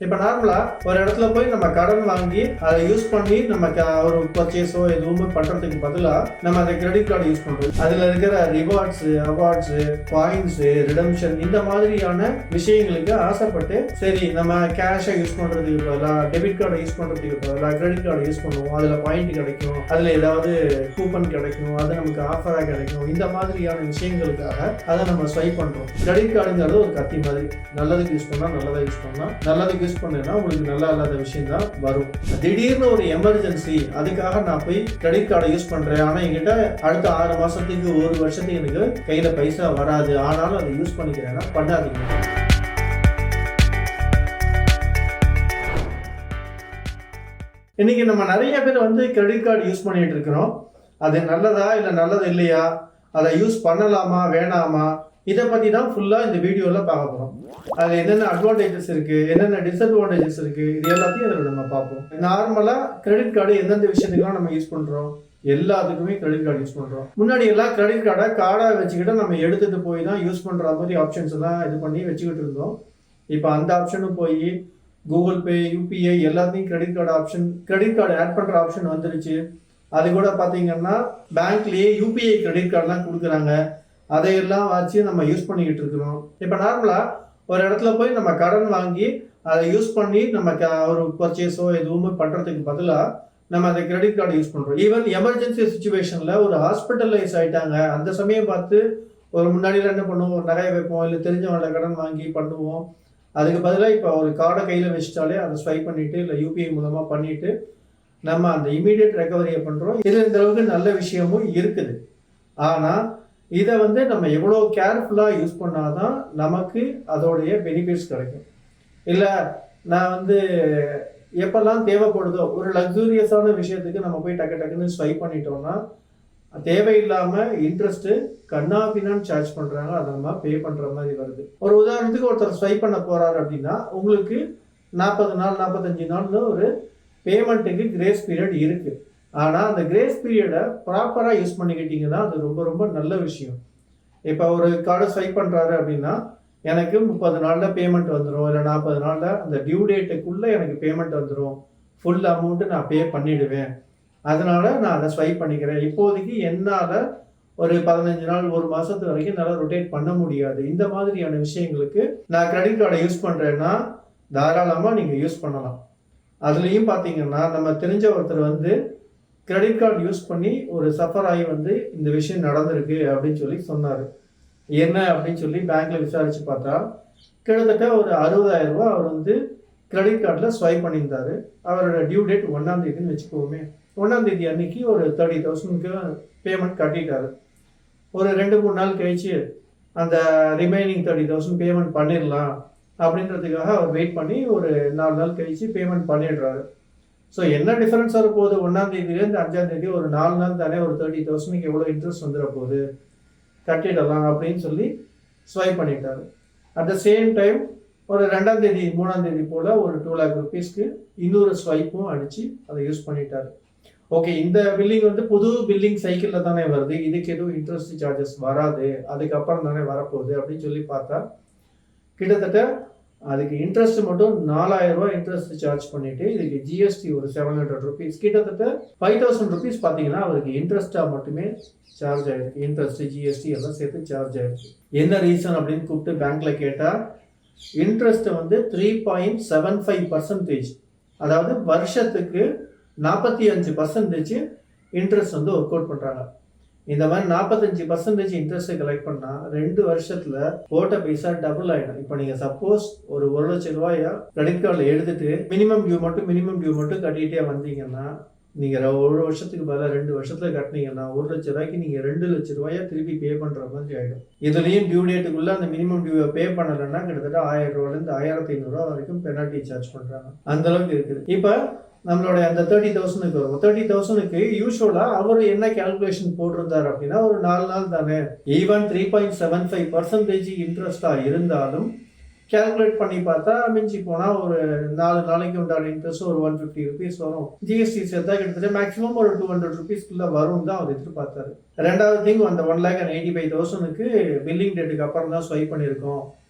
இப்போ நார்மலாக ஒரு இடத்துல போய் நம்ம கடன் வாங்கி அதை யூஸ் பண்ணி நம்ம ஒரு பர்ச்சேஸோ எதுவுமே பண்ணுறதுக்கு பதிலாக நம்ம அந்த கிரெடிட் கார்டு யூஸ் பண்ணுறோம். அதில் இருக்கிற ரிவார்ட்ஸு, அவார்ட்ஸு, பாயிண்ட்ஸு, ரிடம்ஷன் இந்த மாதிரியான விஷயங்களுக்கு ஆசைப்பட்டு சரி நம்ம கேஷை யூஸ் பண்ணுறதுக்கு பதிலாக டெபிட் கார்டை யூஸ் பண்ணுறதுக்கு பதிலாக கிரெடிட் கார்டை யூஸ் பண்ணுவோம். அதில் பாயிண்ட் கிடைக்கும், அதில் ஏதாவது கூப்பன் கிடைக்கும், அது நமக்கு ஆஃபராக கிடைக்கும். இந்த மாதிரியான விஷயங்களுக்காக அதை நம்ம ஸ்வைப் பண்ணுறோம். கிரெடிட் கார்டுங்கிறது ஒரு கத்தி மாதிரி, நல்லதுக்கு யூஸ் பண்ணால் நல்லதாக யூஸ் பண்ணலாம், நல்லதுக்கு யூஸ் பண்ணா உங்களுக்கு நல்லா இல்லாத விஷயம் தான் வரும். திடீர்னு ஒரு எமர்ஜென்சி அதுக்காக நான் போய் கிரெடிட் கார்டை யூஸ் பண்றேன், ஆனா என்கிட்ட அடுத்த 6 மாசத்துக்கு 1 வருஷத்துக்கு எனக்கு கையில பைசா வராது, ஆனாலும் அதை யூஸ் பண்ணிக்கிறேன்னா பண்ணாதீங்க. இன்னைக்கு நம்ம நிறைய பேர் கிரெடிட் கார்டு யூஸ் பண்ணிட்டு இருக்கிறோம். அது நல்லதா இல்லை நல்லது இல்லையா, அதை யூஸ் பண்ணலாமா வேணாமா, இதை பற்றி தான் ஃபுல்லாக இந்த வீடியோவில் பார்க்க போகிறோம். அதில் என்னென்ன அட்வான்டேஜஸ் இருக்குது, என்னென்ன டிஸ்அட்வான்டேஜஸ் இருக்குது, இது எல்லாத்தையும் அதில் நம்ம பார்ப்போம். நார்மலாக கிரெடிட் கார்டு எந்தெந்த விஷயத்துக்குலாம் நம்ம யூஸ் பண்ணுறோம், எல்லாத்துக்குமே கிரெடிட் கார்டு யூஸ் பண்ணுறோம். முன்னாடி எல்லாம் கிரெடிட் கார்டை கார்டாக வச்சுக்கிட்டு நம்ம எடுத்துகிட்டு போய் தான் யூஸ் பண்ணுற மாதிரி ஆப்ஷன்ஸ் எல்லாம் இது பண்ணி வச்சுக்கிட்டு இருந்தோம். இப்போ அந்த ஆப்ஷனும் போய் கூகுள் பே, யூபிஐ எல்லாத்தையும் கிரெடிட் கார்டு ஆட் பண்ணுற ஆப்ஷன் வந்துருச்சு. அது கூட பார்த்தீங்கன்னா பேங்க்லேயே யூபிஐ கிரெடிட் கார்டெலாம் கொடுக்குறாங்க. அதையெல்லாம் வச்சு நம்ம யூஸ் பண்ணிக்கிட்டு இருக்கிறோம். இப்போ நார்மலாக ஒரு இடத்துல போய் நம்ம கடன் வாங்கி அதை யூஸ் பண்ணி நம்ம ஒரு பர்ச்சேஸோ எதுவுமே பண்ணுறதுக்கு பதிலாக நம்ம அந்த கிரெடிட் கார்டு யூஸ் பண்ணுறோம். ஈவன் எமர்ஜென்சி சுச்சுவேஷனில் ஒரு ஹாஸ்பிட்டலைஸ் ஆகிட்டாங்க, அந்த சமயம் பார்த்து ஒரு முன்னாடியில் என்ன பண்ணுவோம், ஒரு நகையை வைப்போம், இல்லை தெரிஞ்சவங்கள கடன் வாங்கி பண்ணுவோம். அதுக்கு பதிலாக இப்போ ஒரு கார்டை கையில் வச்சுட்டாலே அதை ஸ்வைப் பண்ணிவிட்டு இல்லை யூபிஐ மூலமாக பண்ணிவிட்டு நம்ம அந்த இமீடியட் ரெக்கவரியை பண்ணுறோம். இது இந்த அளவுக்கு நல்ல விஷயமும் இருக்குது. ஆனால் இதை நம்ம எவ்வளோ கேர்ஃபுல்லாக யூஸ் பண்ணாதான் நமக்கு அதோடைய பெனிஃபிட்ஸ் கிடைக்கும். இல்லை நான் எப்பெல்லாம் தேவைப்படுதோ ஒரு லக்ஸூரியஸான விஷயத்துக்கு நம்ம போய் டக்குன்னு ஸ்வைப் பண்ணிட்டோம்னா தேவையில்லாமல் இன்ட்ரெஸ்ட்டு கண்ணாபின்னான்னு சார்ஜ் பண்ணுறாங்க, அதை நம்ம பே பண்ணுற மாதிரி வருது. ஒரு உதாரணத்துக்கு ஒருத்தர் ஸ்வைப் பண்ண போகிறாரு அப்படின்னா உங்களுக்கு 40 நாள் 45 நாள்னு ஒரு பேமெண்ட்டுக்கு கிரேஸ் பீரியட் இருக்குது. ஆனால் அந்த கிரேஸ் பீரியடை ப்ராப்பராக யூஸ் பண்ணிக்கிட்டிங்கன்னா அது ரொம்ப ரொம்ப நல்ல விஷயம். இப்போ ஒரு கார்டை ஸ்வைப் பண்ணுறாரு அப்படின்னா எனக்கு 30 நாளில் பேமெண்ட் வந்துடும், இல்லை 40 நாளில் அந்த டியூ டேட்டுக்குள்ளே எனக்கு பேமெண்ட் வந்துடும், ஃபுல் அமௌண்ட்டு நான் பே பண்ணிவிடுவேன், அதனால் நான் அதை ஸ்வைப் பண்ணிக்கிறேன். இப்போதைக்கு என்னால் ஒரு 15 நாள் 1 மாதத்து வரைக்கும் என்னால் ரொட்டேட் பண்ண முடியாது. இந்த மாதிரியான விஷயங்களுக்கு நான் கிரெடிட் கார்டை யூஸ் பண்ணுறேன்னா தாராளமாக நீங்கள் யூஸ் பண்ணலாம். அதுலேயும் பார்த்தீங்கன்னா நம்ம தெரிஞ்ச ஒருத்தர் கிரெடிட் கார்டு யூஸ் பண்ணி ஒரு சஃபர் ஆகி இந்த விஷயம் நடந்திருக்கு அப்படின்னு சொல்லி சொன்னார். என்ன அப்படின்னு சொல்லி பேங்க்கில் விசாரித்து பார்த்தா கிட்டத்தட்ட ஒரு 60,000 ரூபா அவர் கிரெடிட் கார்டில் ஸ்வைப் பண்ணியிருந்தார். அவரோட டியூ டேட் 1ஆம் தேதின்னு வச்சுக்கோமே. 1ஆம் தேதி அன்னைக்கு ஒரு 30,000க்கு பேமெண்ட் கட்டிட்டார். ஒரு 2-3 நாள் கழிச்சு அந்த ரிமைனிங் 30,000 பேமெண்ட் பண்ணிடலாம் அப்படின்றதுக்காக அவர் வெயிட் பண்ணி ஒரு 4 நாள் கழிச்சு பேமெண்ட் பண்ணிடுறாரு. ஸோ என்ன டிஃபரன்ஸ் வரப்போகுது, 1ஆம் தேதியிலேருந்து 5ஆம் தேதி ஒரு 4 நாள் தானே, ஒரு 30,000க்கு எவ்வளோ இன்ட்ரெஸ்ட் வந்துட போகுது, கட்டிடலாம் அப்படின்னு சொல்லி ஸ்வைப் பண்ணிட்டாரு. அட் த சேம் டைம் ஒரு 2ஆம் தேதி 3ஆம் தேதி போல் ஒரு 2 lakh rupeesக்கு இன்னொரு ஸ்வைப்பும் அடித்து அதை யூஸ் பண்ணிட்டாரு. ஓகே, இந்த பில்லிங் புது பில்லிங் சைக்கிளில் தானே வருது, இதுக்கு எதுவும் இன்ட்ரெஸ்ட் சார்ஜஸ் வராது, அதுக்கப்புறம் தானே வரப்போகுது அப்படின்னு சொல்லி பார்த்தா கிட்டத்தட்ட அதுக்கு இன்ட்ரெஸ்ட் மட்டும் 4,000 ரூபா இன்ட்ரெஸ்ட் சார்ஜ் பண்ணிட்டு இதுக்கு ஜிஎஸ்டி ஒரு 700 rupees, கிட்டத்தட்ட 5,000 rupees பார்த்தீங்கன்னா அவருக்கு இன்ட்ரெஸ்ட்டாக மட்டுமே சார்ஜ் ஆயிருக்கு. இன்ட்ரெஸ்ட் ஜிஎஸ்டி எல்லாம் சேர்த்து சார்ஜ் ஆயிருக்கு. என்ன ரீசன் அப்படின்னு கூப்பிட்டு பேங்க்ல கேட்டால் இன்ட்ரெஸ்ட் 3.75%, அதாவது வருஷத்துக்கு 45% இன்ட்ரெஸ்ட் ஒர்க் அவுட் பண்ணுறாங்க. இந்த மாதிரி 45% இன்ட்ரெஸ்ட்டை கலெக்ட் பண்ணால் 2 வருஷத்தில் போட்ட பைசா டபுள் ஆகிடும். இப்போ நீங்கள் சப்போஸ் ஒரு 1 லட்ச ரூபாயா கிரெடிட் கார்டில் எடுத்துட்டு மினிமம் டியூ மட்டும் கட்டிகிட்டே வந்தீங்கன்னா நீங்கள் 1 வருஷத்துக்கு பதிலாக 2 வருஷத்தில் கட்டினீங்கன்னா 1 லட்ச ரூபாய்க்கு நீங்கள் 2 லட்ச ரூபாயா திருப்பி பே பண்ணுற மாதிரி ஆகிடும். இதுலேயும் டியூ டேட்டுக்குள்ளே அந்த மினிமம் டியூவை பே பண்ணலைன்னா கிட்டத்தட்ட 1,000 ரூபாயிலேருந்து 1,500 ரூபா வரைக்கும் பெனால்ட்டி சார்ஜ் பண்ணுறாங்க. அந்தளவுக்கு இருக்குது. இப்போ நம்மளுடைய அந்த 30,000க்கு வரும். 30,000க்கு யூஸ்வலாக அவர் என்ன கேல்குலேஷன் போட்டிருந்தார் அப்படின்னா ஒரு 4 நாள் தானே, ஈவன் 3.75% இன்ட்ரெஸ்டாக இருந்தாலும் கேல்குலேட் பண்ணி பார்த்தா மிஞ்சி போனால் ஒரு 4 நாளைக்கு உண்டான இன்ட்ரெஸ்ட் ஒரு 150 rupees வரும். ஜிஎஸ்டி சேர்த்தா கிட்டத்தட்ட மேக்ஸிமம் ஒரு 200 rupeesக்குள்ளே வரும் தான் அவர் எதிர்பார்த்தாரு. ரெண்டாவது திங் அந்த 1,85,000க்கு பில்லிங் டேட்டுக்கு அப்புறம் தான் ஸ்வைப் பண்ணியிருக்கோம்,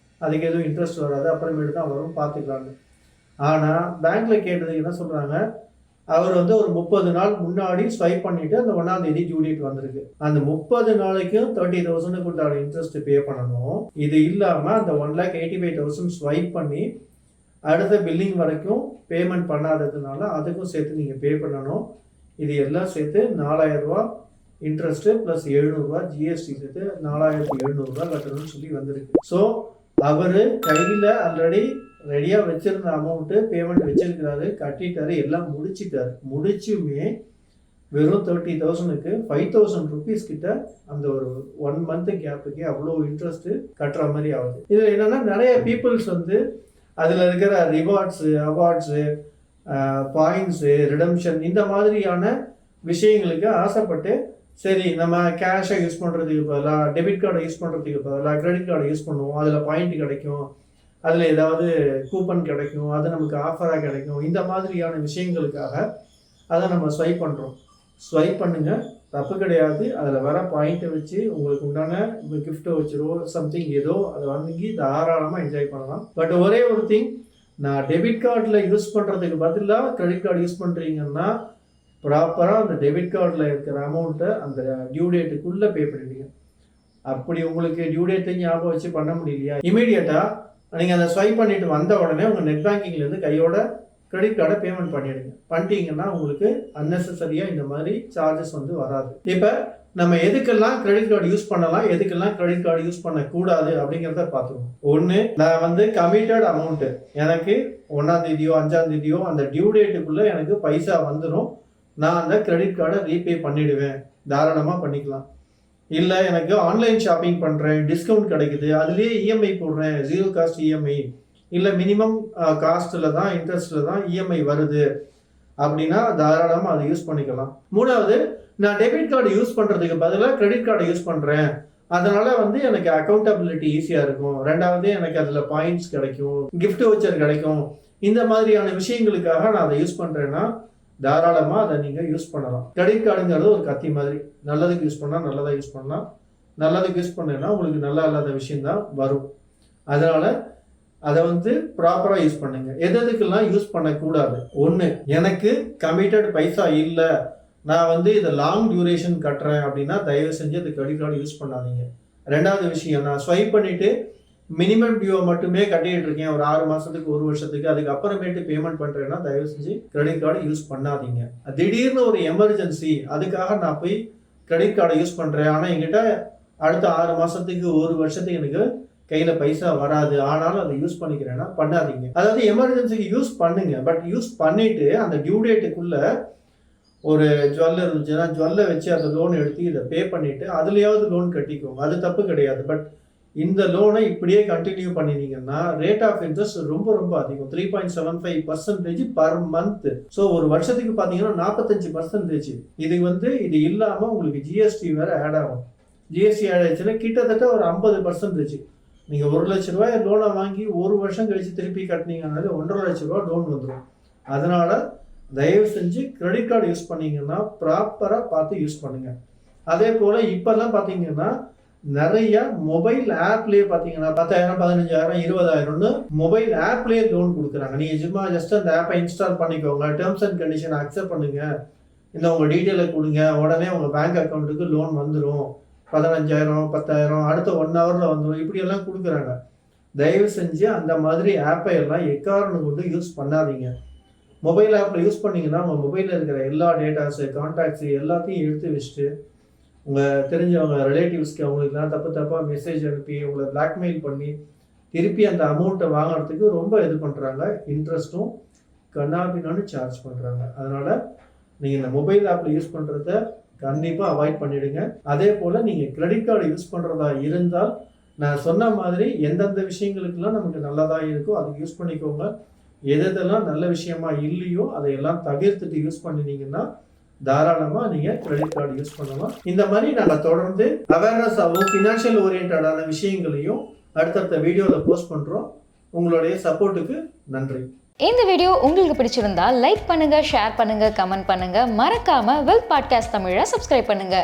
அதுக்கு எதுவும் இன்ட்ரெஸ்ட் வராது, அப்புறமேட்டு தான் வரும் பார்த்துக்கலான்னு. ஆனால் பேங்க்கில் கேட்டதுக்கு என்ன சொல்கிறாங்க, அவர் வந்து ஒரு 30 நாள் முன்னாடி ஸ்வைப் பண்ணிவிட்டு அந்த 1ஆம் தேதி டியூ டேட் வந்திருக்கு. அந்த 30 நாளைக்கும் 30,000 கொடுத்தாட இன்ட்ரெஸ்ட் பே பண்ணணும். இது இல்லாமல் அந்த 1,85,000 ஸ்வைப் பண்ணி அடுத்த பில்லிங் வரைக்கும் பேமெண்ட் பண்ணாததுனால அதுக்கும் சேர்த்து நீங்கள் பே பண்ணணும். இது எல்லாம் சேர்த்து 4,000 ரூபா இன்ட்ரெஸ்ட்டு ப்ளஸ் 700 ரூபா ஜிஎஸ்டி சேர்த்து 4,700 ரூபா கட்டணும்னு சொல்லி வந்திருக்கு. ஸோ அவர் கையில் ஆல்ரெடி ரெடியாக வச்சுருந்த அமௌண்ட்டு பேமெண்ட் வச்சிருக்கிறாரு, கட்டிட்டாரு, எல்லாம் முடிச்சிட்டாரு. முடிச்சுமே வெறும் 30,000க்கு 5,000 ருபீஸ் கிட்ட அந்த ஒரு 1 மந்த் கேப்புக்கே அவ்வளோ இன்ட்ரெஸ்ட்டு கட்டுற மாதிரி ஆகுது. இதில் என்னென்னா நிறைய பீப்புள்ஸ் வந்து அதில் இருக்கிற ரிவார்ட்ஸு, அவார்ட்ஸு, பாயிண்ட்ஸு, ரிடம்ஷன் இந்த மாதிரியான விஷயங்களுக்கு ஆசைப்பட்டு சரி நம்ம கேஷை யூஸ் பண்ணுறதுக்கு பதிலாக டெபிட் கார்டை யூஸ் பண்ணுறதுக்கு பதிலாக கிரெடிட் கார்டை யூஸ் பண்ணுவோம், அதில் பாயிண்ட் கிடைக்கும், அதில் ஏதாவது கூப்பன் கிடைக்கும், அது நமக்கு ஆஃபராக கிடைக்கும், இந்த மாதிரியான விஷயங்களுக்காக அதை நம்ம ஸ்வைப் பண்ணுறோம். ஸ்வைப் பண்ணுங்க, தப்பு கிடையாது. அதில் வர பாயிண்ட்டை வச்சு உங்களுக்கு உண்டான கிஃப்ட்டை வச்சிரோ சம்திங் ஏதோ அதை வாங்கி தாராளமாக என்ஜாய் பண்ணலாம். பட் ஒரே ஒரு திங், நான் டெபிட் கார்டில் யூஸ் பண்ணுறதுக்கு பதிலாக கிரெடிட் கார்டு யூஸ் பண்ணுறீங்கன்னா ப்ராப்பராக அந்த டெபிட் கார்டில் இருக்கிற அமௌண்ட்டை அந்த டியூ டேட்டுக்குள்ளே பே பண்ணிடுங்க. அப்படி உங்களுக்கு டியூ டேட்டை ஞாபகம் வச்சு பண்ண முடியலையா, இமீடியட்டாக நீங்கள் அதை ஸ்வைப் பண்ணிட்டு வந்த உடனே உங்கள் நெட் பேங்கிங்லேருந்து கையோட கிரெடிட் கார்டை பேமெண்ட் பண்ணிட்டீங்கன்னா உங்களுக்கு அன்னெசரியாக இந்த மாதிரி சார்ஜஸ் வந்து வராது. இப்போ நம்ம எதுக்கெல்லாம் கிரெடிட் கார்டு யூஸ் பண்ணலாம், எதுக்கெல்லாம் கிரெடிட் கார்டு யூஸ் பண்ணக்கூடாது அப்படிங்கிறத பார்த்துருவோம். ஒன்று, நான் வந்து கமிட்டட் அமௌண்ட்டு எனக்கு 1ஆம் தேதியோ 5ஆம் தேதியோ அந்த டியூ டேட்டுக்குள்ளே எனக்கு பைசா வந்துடும், நான் அந்த கிரெடிட் கார்டை ரீபே பண்ணிவிடுவேன், தாராளமாக பண்ணிக்கலாம். இல்லை எனக்கு ஆன்லைன் ஷாப்பிங் பண்ணுறேன், டிஸ்கவுண்ட் கிடைக்குது, அதுலேயே இஎம்ஐ போடுறேன், 0 காஸ்ட் இஎம்ஐ, இல்லை மினிமம் காஸ்ட்டில் தான் இன்ட்ரெஸ்ட்டில் தான் இஎம்ஐ வருது அப்படின்னா தாராளமாக அதை யூஸ் பண்ணிக்கலாம். மூணாவது, நான் டெபிட் கார்டு யூஸ் பண்ணுறதுக்கு பதிலாக கிரெடிட் கார்டை யூஸ் பண்ணுறேன், அதனால் வந்து எனக்கு அக்கௌண்டபிலிட்டி ஈஸியாக இருக்கும். ரெண்டாவது, எனக்கு அதில் பாயிண்ட்ஸ் கிடைக்கும், கிஃப்ட் வவுச்சர் கிடைக்கும், இந்த மாதிரியான விஷயங்களுக்காக நான் அதை யூஸ் பண்ணுறேன்னா தாராளமாக அதை நீங்கள் யூஸ் பண்ணலாம். கிரெடிட் கார்டுங்கிறது ஒரு கத்தி மாதிரி, நல்லதுக்கு யூஸ் பண்ணால் நல்லதாக யூஸ் பண்ணலாம், நல்லதுக்கு யூஸ் பண்ணேன்னா உங்களுக்கு நல்லா இல்லாத விஷயந்தான் வரும். அதனால் அதை வந்து ப்ராப்பராக யூஸ் பண்ணுங்க. எதுக்கெல்லாம் யூஸ் பண்ணக்கூடாது, ஒன்று, எனக்கு கமிட்டட் பைசா இல்லை, நான் வந்து இதை லாங் டியூரேஷன் கட்டுறேன் அப்படின்னா தயவு செஞ்சு அது கிரெடிட் கார்டு யூஸ் பண்ணாதீங்க. ரெண்டாவது விஷயம், நான் ஸ்வைப் பண்ணிவிட்டு மினிமம் டியூவை மட்டுமே கட்டிகிட்டு இருக்கேன் ஒரு 6 மாதத்துக்கு 1 வருஷத்துக்கு, அதுக்கப்புறமேட்டு பேமெண்ட் பண்ணுறேன்னா தயவு செஞ்சு கிரெடிட் கார்டு யூஸ் பண்ணாதீங்க. திடீர்னு ஒரு எமர்ஜென்சி, அதுக்காக நான் போய் கிரெடிட் கார்டை யூஸ் பண்ணுறேன், ஆனால் என்கிட்ட அடுத்த 6 மாதத்துக்கு 1 வருஷத்துக்கு எனக்கு கையில் பைசா வராது, ஆனாலும் அதை யூஸ் பண்ணிக்கிறேன்னா பண்ணாதீங்க. அதாவது எமர்ஜென்சிக்கு யூஸ் பண்ணுங்க, பட் யூஸ் பண்ணிவிட்டு அந்த டியூ டேட்டுக்குள்ளே ஒரு ஜுவல் இருந்துச்சுன்னா ஜுவல்லை வச்சு அந்த லோன் எடுத்து இதை பே பண்ணிவிட்டு அதுலேயாவது லோன் கட்டிக்கோங்க, அது தப்பு கிடையாது. பட் இந்த லோனை இப்படியே கண்டினியூ பண்ணினீங்கன்னா ரேட் ஆஃப் இன்ட்ரெஸ்ட் ரொம்ப ரொம்ப அதிகம், 3.75% பர் மந்த். ஸோ ஒரு வருஷத்துக்கு பார்த்தீங்கன்னா 45%. இது இல்லாமல் உங்களுக்கு ஜிஎஸ்டி வேற ஆட் ஆகும். ஜிஎஸ்டி ஆட் ஆயிடுச்சுன்னா கிட்டத்தட்ட ஒரு 50%. நீங்கள் 1 லட்ச ரூபாய் லோனை வாங்கி 1 வருஷம் கழிச்சு திருப்பி கட்டினீங்கன்னாலே 1.5 லட்ச ரூபா லோன் வந்துடும். அதனால தயவு செஞ்சு கிரெடிட் கார்டு யூஸ் பண்ணீங்கன்னா ப்ராப்பராக பார்த்து யூஸ் பண்ணுங்க. அதே போல் இப்போல்லாம் பார்த்தீங்கன்னா நிறைய மொபைல் ஆப்லேயே பார்த்தீங்கன்னா 10,000, 15,000, 20,000 மொபைல் ஆப்லேயே லோன் கொடுக்குறாங்க. நீங்கள் ஜஸ்ட் அந்த ஆப்பை இன்ஸ்டால் பண்ணிக்கோங்க, டேர்ம்ஸ் அண்ட் கண்டிஷன் அக்செப்ட் பண்ணுங்க, இந்த உங்கள் டீட்டெயிலை கொடுங்க, உடனே உங்கள் பேங்க் அக்கௌண்ட்டுக்கு லோன் வந்துடும், 15,000, 10,000 அடுத்த 1 ஹவரில் வந்துடும், இப்படியெல்லாம் கொடுக்குறாங்க. தயவு செஞ்சு அந்த மாதிரி ஆப்பை எல்லாம் எக்காரணம் கொண்டு யூஸ் பண்ணாதீங்க. மொபைல் ஆப்பில் யூஸ் பண்ணிங்கன்னா உங்கள் மொபைலில் இருக்கிற எல்லா டேட்டாஸு, கான்டாக்ட்ஸு எல்லாத்தையும் எடுத்து வச்சுட்டு உங்கள் தெரிஞ்சவங்க ரிலேட்டிவ்ஸ்க்கு அவங்களுக்குலாம் தப்பாக மெசேஜ் அனுப்பி உங்களை பிளாக்மெயில் பண்ணி திருப்பி அந்த அமௌண்ட்டை வாங்குறதுக்கு ரொம்ப இது பண்ணுறாங்க. இன்ட்ரெஸ்ட்டும் கண்ணாபின்னு சார்ஜ் பண்ணுறாங்க. அதனால் நீங்கள் இந்த மொபைல் ஆப்பில் யூஸ் பண்ணுறத கண்டிப்பாக அவாய்ட் பண்ணிவிடுங்க. அதே போல் நீங்கள் கிரெடிட் கார்டு யூஸ் பண்ணுறதா இருந்தால் நான் சொன்ன மாதிரி எந்தெந்த விஷயங்களுக்கெல்லாம் நமக்கு நல்லதாக இருக்கோ அதுக்கு யூஸ் பண்ணிக்கோங்க. எதெல்லாம் நல்ல விஷயமா இல்லையோ அதையெல்லாம் தவிர்த்துட்டு யூஸ் பண்ணினீங்கன்னா தாராளமாக நீங்கள் கிரெடிட் கார்டு யூஸ் பண்ணலாம். இந்த மாதிரி நாங்கள் தொடர்ந்து அவேர்னஸ் ஆகும் ஃபினான்ஷியல் ஓரியன்டான விஷயங்களையும் அடுத்தடுத்த வீடியோவில் போஸ்ட் பண்ணுறோம். உங்களுடைய சப்போர்ட்டுக்கு நன்றி. இந்த வீடியோ உங்களுக்கு பிடிச்சிருந்தா லைக் பண்ணுங்க, ஷேர் பண்ணுங்க, கமெண்ட் பண்ணுங்க. மறக்காம வெல்த் பாட்காஸ்ட் தமிழை சப்ஸ்கிரைப் பண்ணுங்க.